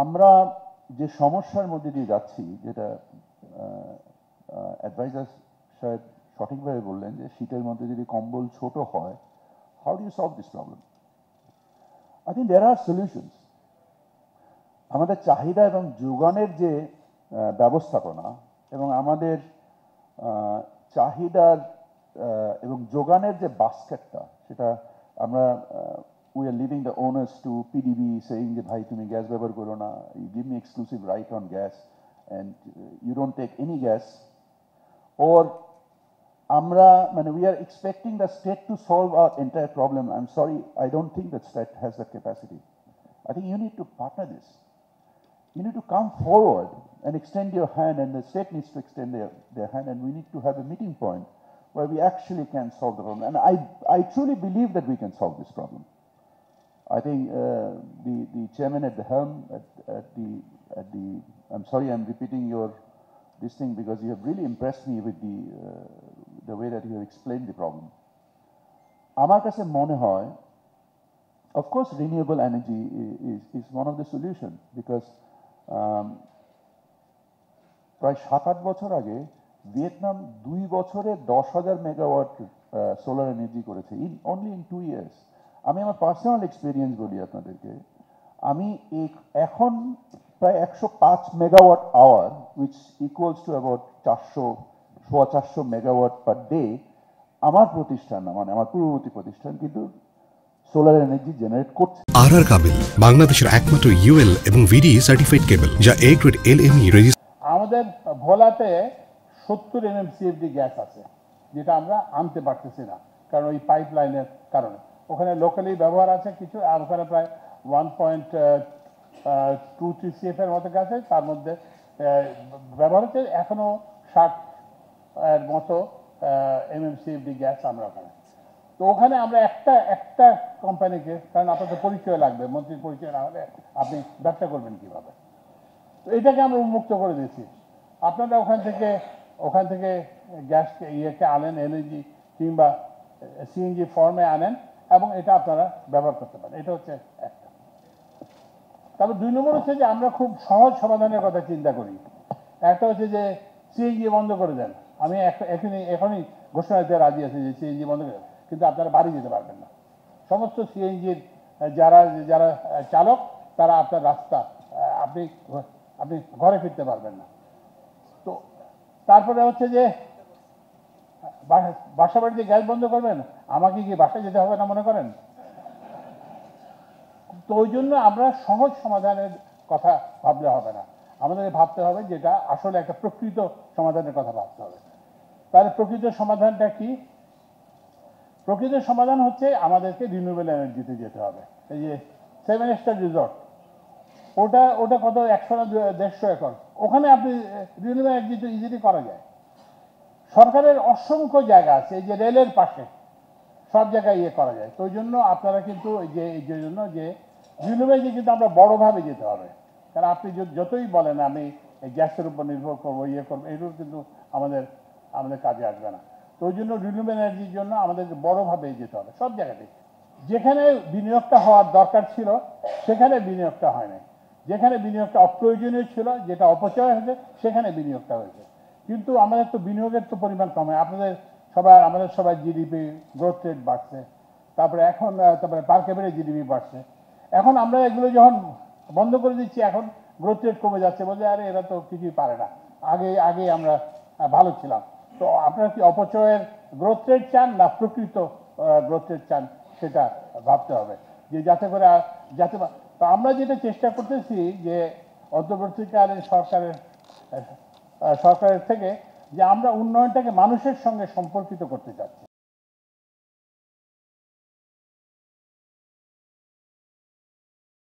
আমরা যে সমস্যার মধ্যে দিয়ে যাচ্ছি, যেটা অ্যাডভাইজার সাহেব সঠিকভাবে বললেন যে শীতের মধ্যে যদি কম্বল ছোট হয়, how do you solve this problem? I think there are solutions. আমাদের চাহিদা এবং যোগানের যে ব্যবস্থাপনা এবং আমাদের চাহিদার এবং যোগানের যে বাস্কেটটা, সেটা আমরা we are leaving the owners to PDB saying যে ভাই তুমি গ্যাস ব্যবহার করো না, you give me exclusive right on gas and you don't take any gas, or আমরা মানে we are expecting the state to solve our entire problem. I'm sorry, I don't think that state has the capacity. I think you need to partner this. You need to come forward and extend your hand, and the state needs to extend their hand, and we need to have a meeting point where we actually can solve the problem. And I truly believe that we can solve this problem. I think the chairman at the helm, at the I'm sorry I'm repeating this thing because you have really impressed me with the way that you have explained the problem. আমার কাছে মনে হয়, of course renewable energy is one of the solution, because প্রায় 7-8 বছর আগে Vietnam 2 বছরে 10,000 megawatt solar energy করেছে, only in 2 years. আমি আমার পার্সোনাল এক্সপিরিয়েন্স বলি আপনাদেরকে, আমি এখন প্রায় 105 megawatt hour, which equals to about 400 megawatt per day, আমার প্রতিষ্ঠান মানে আমার পূর্ববর্তী প্রতিষ্ঠান কিন্তু সোলার এনার্জি জেনারেট করছে। আর কাবেল বাংলাদেশের একমাত্র ইউএল এবং ভিডি সার্টিফাইড কেবল, যা এ গ্রেড এলএমই রেজিস্টার্ড। আমাদের ভোলাতে 70 MMCFD গ্যাস আছে, যেটা আমরা আনতে পারতেছি না কারণ ওই পাইপলাইনের কারণে। ওখানে লোকালি ব্যবহার আছে কিছু, আর ওখানে প্রায় 1.23 CF এর মতো গ্যাস আছে, তার মধ্যে ব্যবহার হচ্ছে এখনো 60 এর মতো MMCFD গ্যাস আমরা ওখানে। তো ওখানে আমরা একটা কোম্পানিকে, কারণ আপনার তো পরিচয় লাগবে, মন্ত্রীর পরিচয় না হলে আপনি ব্যবসা করবেন কিভাবে, তো এটাকে আমরা উন্মুক্ত করে দিয়েছি। আপনারা ওখান থেকে গ্যাসকে ইয়েকে আনেন, এলএনজি কিংবা সিএনজি ফর্মে আনেন এবং এটা আপনারা ব্যবহার করতে পারেন। এটা হচ্ছে একটা। তারপর 2 নম্বর হচ্ছে যে আমরা খুব সহজ সমাধানের কথা চিন্তা করি। একটা হচ্ছে যে সিএনজি বন্ধ করে দেন। আমি এখনই ঘোষণা দিতে রাজি আছি যে সিএনজি বন্ধ করে দেন, কিন্তু আপনারা বাড়ি যেতে পারবেন না। সমস্ত সিএনজির যারা চালক, তারা আপনার রাস্তা, আপনি ঘরে ফিরতে পারবেন না। তো তারপরে হচ্ছে যে বাসা বাড়িতে গ্যাস বন্ধ করবেন, আমাকে কি বাসায় যেতে হবে না মনে করেন? তো ওই জন্য আমরা সহজ সমাধানের কথা ভাবলে হবে না, আমাদের ভাবতে হবে যেটা আসলে একটা প্রকৃত সমাধানের কথা ভাবতে হবে। তাহলে প্রকৃত সমাধানটা কি? প্রকৃত সমাধান হচ্ছে আমাদেরকে রিনিউয়েবল এনার্জিতে যেতে হবে। এই যে 7 স্টার রিসর্ট, ওটা কত 100 না 150 একর, ওখানে আপনি রিনিউয়েবল এনার্জি তো ইজিলি করা যায়। সরকারের অসংখ্য জায়গা আছে, এই যে রেলের পাশে সব জায়গায় ইয়ে করা যায়। তো ওই জন্য আপনারা কিন্তু এই জন্য যে রিনিউয়েবল এনার্জি কিন্তু আমরা বড়ভাবে যেতে হবে, কারণ আপনি যতই বলেন আমি এই গ্যাসের উপর নির্ভর করবো, ইয়ে করবো, এগুলো কিন্তু আমাদের কাজে আসবে না। তো ওই জন্য রিনিউয়েবল এনার্জির জন্য আমাদেরকে বড়ভাবে যেতে হবে সব জায়গাতে। যেখানে বিনিয়োগটা হওয়ার দরকার ছিল সেখানে বিনিয়োগটা হয় নাই, যেখানে বিনিয়োগটা অপ্রয়োজনীয় ছিল, যেটা অপচয় হয়েছে, সেখানে বিনিয়োগটা হয়েছে। কিন্তু আমাদের তো বিনিয়োগের তো পরিমাণ কম হয়। আমাদের সবাই জিডিপি গ্রোথ রেট বাড়ছে, তারপরে পার ক্যাপিটাল জিডিপি বাড়ছে। এখন আমরা এগুলো যখন বন্ধ করে দিচ্ছি, এখন গ্রোথ রেট কমে যাচ্ছে, বলছে আরে এরা তো কিছুই পারে না, আগে আমরা ভালো ছিলাম। তো আপনারা কি অপচয়ের গ্রোথ রেট চান না প্রকৃত গ্রোথ রেট চান, সেটা ভাবতে হবে, যে তো আমরা যেটা চেষ্টা করতেছি যে অন্তর্বর্তীকালীন সরকারের থেকে যে আমরা উন্নয়নটাকে মানুষের সঙ্গে সম্পর্কিত করতে চাচ্ছি।